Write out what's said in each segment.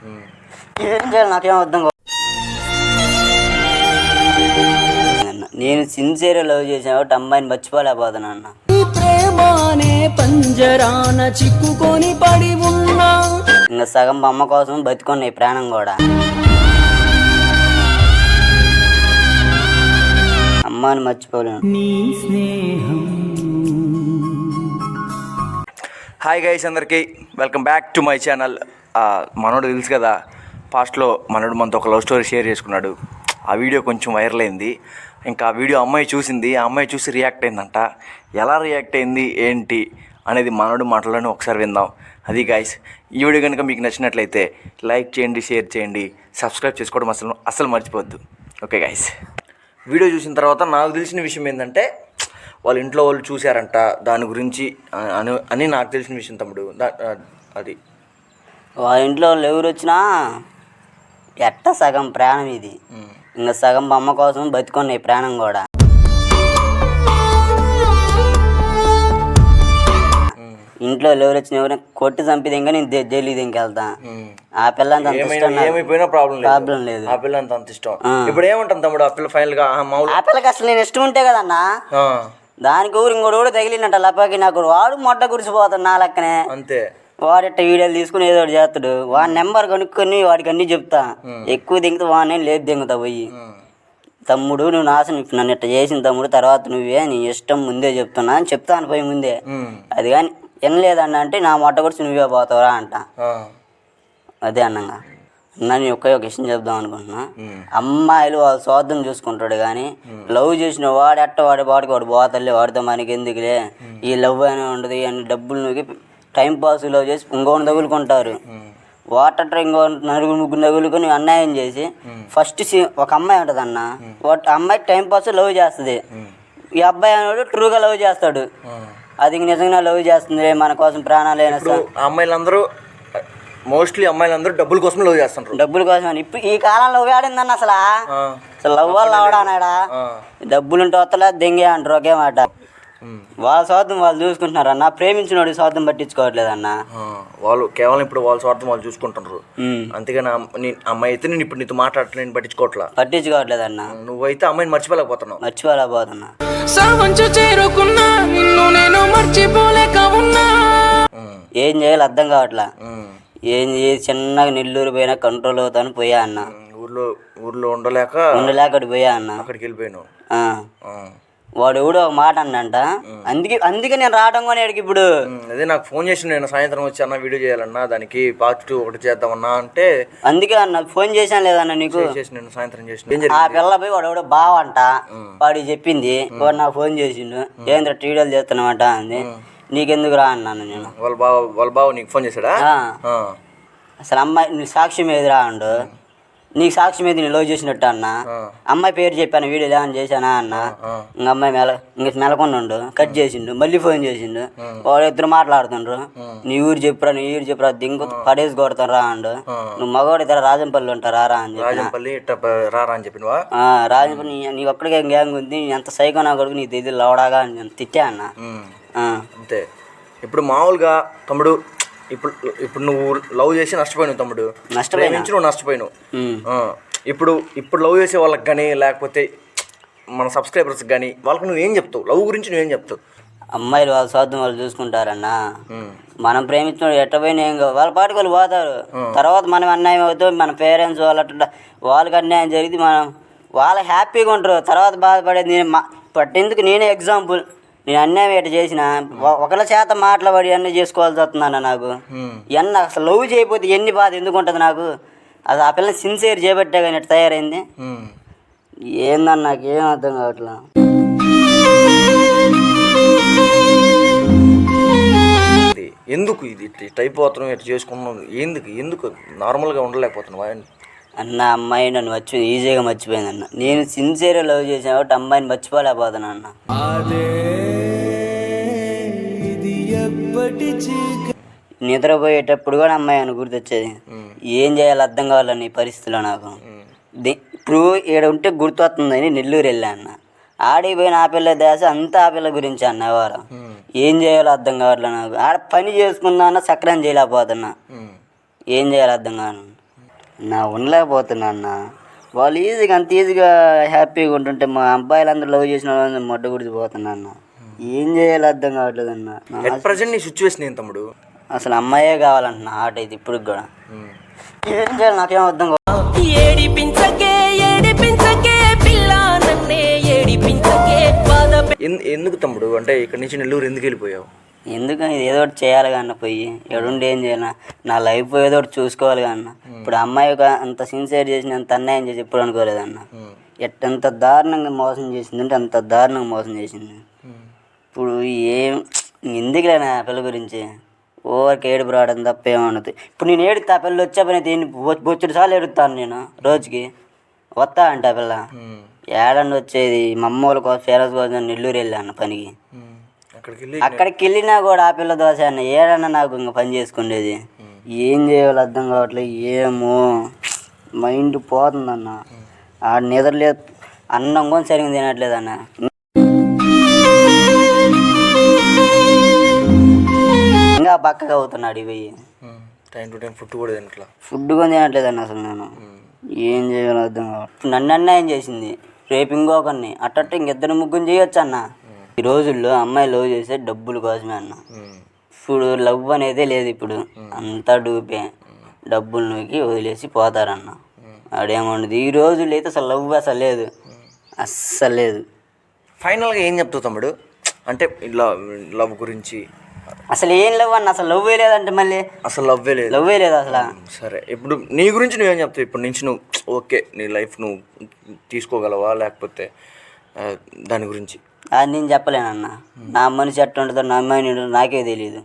ఏం చేయాలి నాకేం అర్థం కాదు. నేను సిన్సియర్గా లవ్ చేసాను కాబట్టి అమ్మాయిని మర్చిపోలేకపోతున్నా అన్న. ప్రేమానే పంజరాన చిక్కుకొని పడి ఉన్నా ఇంకా సగం అమ్మ కోసం బతుకున్నాయి ప్రాణం కూడా. అమ్మాని మర్చిపోలేను. నీ స్నేహం. హాయ్ గైస్, అందరికీ welcome back to my channel. మనోడు తెలుసు కదా, పాస్ట్లో మనోడు మనతో ఒక లవ్ స్టోరీ షేర్ చేసుకున్నాడు. ఆ వీడియో కొంచెం వైరల్ అయింది. ఇంకా ఆ వీడియో అమ్మాయి చూసింది, ఆ అమ్మాయి చూసి రియాక్ట్ అయిందంట. ఎలా రియాక్ట్ అయింది ఏంటి అనేది మనోడు మాటలను ఒకసారి విందాం. అది గైస్, ఈ వీడియో కనుక మీకు నచ్చినట్లయితే లైక్ చేయండి, షేర్ చేయండి, సబ్స్క్రైబ్ చేసుకోవడం అసలు మర్చిపోవద్దు. ఓకే గైస్, వీడియో చూసిన తర్వాత నాకు తెలిసిన విషయం ఏంటంటే వాళ్ళ ఇంట్లో వాళ్ళు చూశారంట దాని గురించి అని నాకు తెలిసిన విషయం తమ్ముడు. అది వాళ్ళ ఇంట్లో వాళ్ళు ఎవరు వచ్చినా ఎట్ట సగం ప్రాణం ఇది. ఇంకా సగం అమ్మ కోసం బతుకున్నాయి ప్రాణం కూడా. ఇంట్లో ఎవరు వచ్చిన ఎవరైనా కొట్టి చంపితే ఇంకా నేను జైలు ఇంకెళ్తా. ఆ పిల్ల అంత ఏమైపోయినా ప్రాబ్లం లేదు. ఆ పిల్ల అంత ఇష్టం. ఇప్పుడు ఏమంటాం తమ్ముడు, ఆ పిల్ల ఫైనల్ గా ఆ పిల్లకి అసలు నేను ఇష్టం ఉంటే కదన్నా, దానికి ఊరు ఇంకోటి కూడా తగిలినట్ట లపాకి. నాకు వాడు మొట్ట గురిసిపోతాడు నా లెక్కనే. అంతే, వాడిట్ట వీడియోలు తీసుకుని ఏదో ఒకటి చేస్తాడు. వాడి నెంబర్ కనుక్కొని వాడికి అన్నీ చెప్తా. ఎక్కువ దింగుతా వాడిని లేదు దింగుతా పోయి. తమ్ముడు నువ్వు నాశనం నన్ను ఇట్ట చేసిన తమ్ముడు, తర్వాత నువ్వే నీ ఇష్టం ముందే చెప్తున్నా అని చెప్తాను పోయి ముందే. అది కానీ వినలేదన్న అంటే నా మొట్ట గురించి నువ్వే పోతావురా అంట. అదే అన్నగా నేను ఒకే ఒక విషయం చెప్దాం అనుకుంటున్నా. అమ్మాయిలు వాళ్ళు స్వార్థం చూసుకుంటాడు కానీ లవ్ చేసిన వాడెట్ట వాడికి వాడు పోతలే, వాడితో మనకి ఎందుకులే, ఈ లవ్ అనే ఉండదు అని డబ్బులు నూకి టైం పాస్ లవ్ చేసి ఇంకోని తగులుకుంటారు. వాటర్ ఇంకో ముగ్గురు తగులుకొని అన్యాయం చేసి ఫస్ట్ ఒక అమ్మాయి ఉంటుంది అన్న, అమ్మాయికి టైం పాస్ లవ్ చేస్తుంది. ఈ అబ్బాయి అనేవాడు ట్రూగా లవ్ చేస్తాడు. అది నిజంగా లవ్ చేస్తుంది, మన కోసం ప్రాణాలైనా. అమ్మాయిలందరూ మోస్ట్లీ అమ్మాయిలందరూ డబ్బుల కోసం లవ్ చేస్తుంటారు. డబ్బుల కోసం. ఇప్పుడు ఈ కాలంలో లవ్ ఆడిందన్న అసలు లవ్ వాళ్ళు అవడానాడా, డబ్బులు ఉంటే వస్తలే దెంగే అంటారు. ఒకే మాట. వాళ్ళ స్వార్థం వాళ్ళు చూసుకుంటున్నారు అన్న, ప్రేమించిన వాడి స్వార్థం పట్టించుకోవట్లేదు అన్న. వాళ్ళు కేవలం ఇప్పుడు వాళ్ళ స్వార్థం వాళ్ళు చూసుకుంటున్నారు. అంతేగాని అమ్మాయి అయితే నేను ఇప్పుడు నీతో మాట్లాడట్లేదు, పట్టించుకోవట్లేదు అన్న. నువ్వైతే అమ్మాయిని మర్చిపోలేకపోతున్నా. ఏం చేయాలి అర్థం కావట్లా. ఏం చేసి చిన్నగా నెల్లూరు పోయినా కంట్రోల్ అవుతాను పోయా అన్న. ఊర్లో ఉండలేక పోయా అన్న. అక్కడికి వెళ్ళిపోయాను. వాడు ఎవడో ఒక మాట అన్నంట, అందుకే నేను రావడం కొని అడిగి. ఇప్పుడు అదే నాకు ఫోన్ చేసి నేను సాయంత్రం వచ్చి అన్న వీడియో చేయాలన్నా, దానికి పార్ట్ 2 ఒకటి చేద్దామన్నా అంటే, అందుకే అన్న ఫోన్ చేశాను లేదన్న నీకు. నేను సాయంత్రం చేసిన ఆ పిల్ల పోయి వాడు ఎవడో బావంట వాడికి చెప్పింది. వాడు నాకు ఫోన్ చేసిండు, ఏంద్ర వీడియోలు చేస్తున్నామంట అంది. నీకెందుకు రా అన్నాను నేను. వాళ్ళ బావ నీకు ఫోన్ చేశాడా? అసలు అమ్మాయి నీ సాక్షి మీద రా అండు. నీకు సాక్షి మీద నేను లవ్ చేసినట్టు అన్న. అమ్మాయి పేరు చెప్పాను, వీడియోలు ఏమైనా చేశానా అన్న. ఇంక అమ్మాయి మెలకొండు కట్ చేసిండు. మళ్ళీ ఫోన్ చేసిండు. వాడు ఇద్దరు మాట్లాడుతుండ్రు. నీ ఊరు చెప్పురా, నీ ఊరు చెప్పురా, దింగు పడేసి కొడతాను రా అండు. నువ్వు మగవాడు ఇద్దరు రాజంపల్లి ఉంటారా రా అని చెప్పి రాజంపల్లి నీకు ఒక్కడికే గ్యాంగ్ ఉంది, ఎంత సైకో నా కొడుకు నీకు తెలియదు లవడాగా అని తిట్టా అన్న. అంతే. ఇప్పుడు మామూలుగా తమ్ముడు, ఇప్పుడు నువ్వు లవ్ చేసి నష్టపోయినావు తమ్ముడు, నష్టపోయించి నువ్వు నష్టపోయినావు. ఇప్పుడు లవ్ చేసే వాళ్ళకి కానీ లేకపోతే మన సబ్స్క్రైబర్స్కి కానీ వాళ్ళకి నువ్వేం చెప్తావు? లవ్ గురించి నువ్వేం చెప్తావు? అమ్మాయిలు వాళ్ళ స్వార్థం వాళ్ళు చూసుకుంటారన్న. మనం ప్రేమించిన ఎట్టపోయినా ఏం కాదు, వాళ్ళ పాటికి వాళ్ళు పోతారు. తర్వాత మనం అన్యాయం అవుతాం, మన పేరెంట్స్ వాళ్ళకి అన్యాయం జరిగింది, మనం వాళ్ళు హ్యాపీగా ఉంటారు. తర్వాత బాధపడేది నేను పట్టేందుకు నేనే ఎగ్జాంపుల్. నేను అన్యాయం ఎట్ట చేసిన ఒకళ్ళ చేత మాట్లాడి అన్నీ చేసుకోవాల్సి వస్తుందన్న. నాకు ఎన్న అసలు లవ్ చేయకపోతే ఎన్ని బాధ ఎందుకు ఉంటుంది నాకు. అది ఆ పిల్లలు సిన్సియర్ చేయబట్టే కానీ ఎట్లా తయారైంది ఏందన్న, నాకేం అర్థం కావట్లా. ఎందుకు ఇది టైప్ అవుతున్నావు, ఎట్లా చేసుకున్నావు, ఎందుకు నార్మల్గా ఉండలేకపోతున్నావు అన్న? అమ్మాయి నన్ను ఈజీగా మర్చిపోయింది అన్న. నేను సిన్సియర్గా లవ్ చేసాను కాబట్టి అమ్మాయిని మర్చిపోలేకపోతున్నా అన్న. నిద్రపోయేటప్పుడు కూడా అమ్మాయి అని గుర్తొచ్చేది. ఏం చేయాలి అర్థం కావాలని ఈ పరిస్థితిలో నాకు. ఇప్పుడు ఈడ ఉంటే గుర్తొస్తుందని నెల్లూరు వెళ్ళా అన్న. ఆడిపోయిన ఆ పిల్ల దేశ అంతా ఆ పిల్ల గురించి అన్న. ఎవరు ఏం చేయాలో అర్థం కావట్లే నాకు. ఆడ పని చేసుకుందా అన్న సక్రం చేయలేకపోతున్నా. ఏం చేయాలి అర్థం కాను. ఉండలేకపోతున్నా అన్న. వాళ్ళు ఈజీగా అంత ఈజీగా హ్యాపీగా ఉంటుంటే మా అబ్బాయిలందరూ లవ్ చేసిన వాళ్ళందరూ మొట్ట గుడిచి పోతున్నా అన్న. ఏం చేయాలో అర్థం కావట్లేదు అన్న. ఎట్ ప్రజెంట్ నీ సిచ్యువేషన్ ఏం తమ్ముడు? అసలు అమ్మాయే కావాలంటున్నా ఆట ఇది ఇప్పుడు కూడా. ఏం చేయాలి నాకేం అర్థం కావాలి. ఎందుకు తమ్ముడు అంటే ఇక్కడి నుంచి నెల్లూరు ఎందుకు వెళ్ళిపోయావు? ఎందుకని ఏదో ఒకటి చేయాలి కన్నా, పోయి ఎడుండి ఏం చేయాలి, నా లైఫ్ ఏదో ఒకటి చూసుకోవాలి కన్నా. ఇప్పుడు అమ్మాయి అంత సిన్సియర్ చేసిన అంత అన్యాయం చేసి ఎప్పుడు అనుకోలేదన్న. ఎంత దారుణంగా మోసం చేసిందంటే అంత దారుణంగా మోసం చేసింది. ఇప్పుడు ఎందుకులే నా పిల్ల గురించి ఓవర్కి ఏడుపు రావడం తప్ప ఏమన్నది. ఇప్పుడు నేను ఏడుతా ఆ పిల్ల వచ్చే పని దీన్ని బొచ్చుడు సార్లు ఏడుస్తాను నేను రోజుకి. వస్తా అంటే ఆ పిల్ల ఏడండి వచ్చేది మా అమ్మ వాళ్ళ కోసం ఫేరస్ కోసం నెల్లూరు వెళ్ళాను పనికి. అక్కడికి వెళ్ళినా కూడా ఆ పిల్ల దోశ అన్న ఏడన్నా నాకు ఇంకా పని చేసుకునేది. ఏం చేయాలో అర్థం కావట్లేదు. ఏమో మైండ్ పోతుందన్న. ఆ నిద్రలేదు, అన్నం కూడా సరిగ్గా తినట్లేదన్న. ఇంకా పక్కగా అవుతున్నాడు ఇవి. టైం టు టైం ఫుడ్ కూడా తినట్లా, ఫుడ్ కూడా తినట్లేదన్న. అసలు నేను ఏం చేయాలో అర్థం కావట్లేదు. నన్ను అన్యాయం చేసింది, రేపు ఇంకొకరిని అట్టట్టు ఇంకిద్దరు ముగ్గురు చేయొచ్చు అన్న. ఈ రోజుల్లో అమ్మాయి లవ్ చేసే డబ్బుల కోసమే అన్న. ఇప్పుడు లవ్ అనేదే లేదు. ఇప్పుడు అంతా డూపే, డబ్బులు నూకి వదిలేసి పోతారన్న. ఆడేమండదు ఈ రోజుల్లో అయితే అసలు లవ్ అసలు లేదు, అస్సలు లేదు. ఫైనల్గా ఏం చెప్తావు తమ్ముడు అంటే ఇలా లవ్ గురించి? అసలు ఏం లవ్ అన్న, అసలు లవ్వే లేదంటే మళ్ళీ అసలు లవ్వే లేదు అసలు. సరే ఇప్పుడు నీ గురించి నువ్వేం చెప్తావు? ఇప్పటి నుంచి నువ్వు ఓకే నీ లైఫ్ నువ్వు తీసుకోగలవా లేకపోతే దాని గురించి? అది నేను చెప్పలేనన్న. నా మనిషి ఎట్లా ఉంటుందో నా అమ్మాయిని నాకే తెలియదు.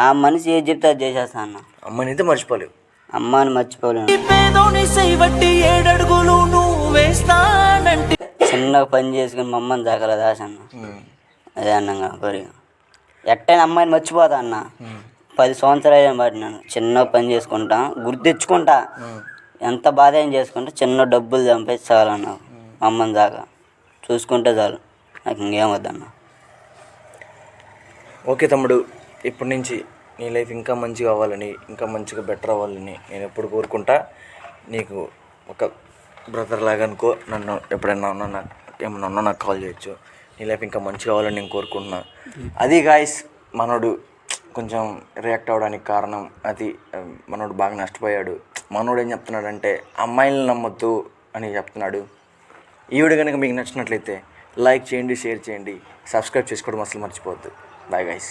ఆ మనిషి ఏది చెప్తే అది చేసేస్తా అన్న. అమ్మాయిని అయితే మర్చిపోలేవు? అమ్మాయిని మర్చిపోలేను. చిన్నగా పని చేసుకుని మా అమ్మని దాకల దాస అన్న. అదే అన్నంగా కోరిక. ఎట్టైనా అమ్మాయిని మర్చిపోతా అన్న. 10 సంవత్సరాలు పడినాను. చిన్న పని చేసుకుంటా, గుర్తు తెచ్చుకుంటా, ఎంత బాధ ఏం చేసుకుంటా, చిన్న డబ్బులు చంపేసి చాలన్న. మా అమ్మని దాకా చూసుకుంటే చాలు, నాకు ఇంకేం వద్దన్న. ఓకే తమ్ముడు, ఇప్పటి నుంచి నీ లైఫ్ ఇంకా మంచిగా అవ్వాలని, ఇంకా మంచిగా బెటర్ అవ్వాలని నేను ఎప్పుడు కోరుకుంటా. నీకు ఒక బ్రదర్ లాగా అనుకో. నన్ను ఎప్పుడైనా ఏమన్నా నాకు కాల్ చేయొచ్చు. నీ లైఫ్ ఇంకా మంచిగా అవ్వాలని నేను కోరుకుంటున్నా. అది గాయస్ మనోడు కొంచెం రియాక్ట్ అవ్వడానికి కారణం అది. మనోడు బాగా నష్టపోయాడు. మనోడు ఏం చెప్తున్నాడంటే అమ్మాయిలను నమ్మొద్దు అని చెప్తున్నాడు. ఈ వీడియో కనుక మీకు నచ్చినట్లయితే లైక్ చేయండి, షేర్ చేయండి, సబ్స్క్రైబ్ చేసుకోవడం అసలు మర్చిపోవద్దు. Bye guys.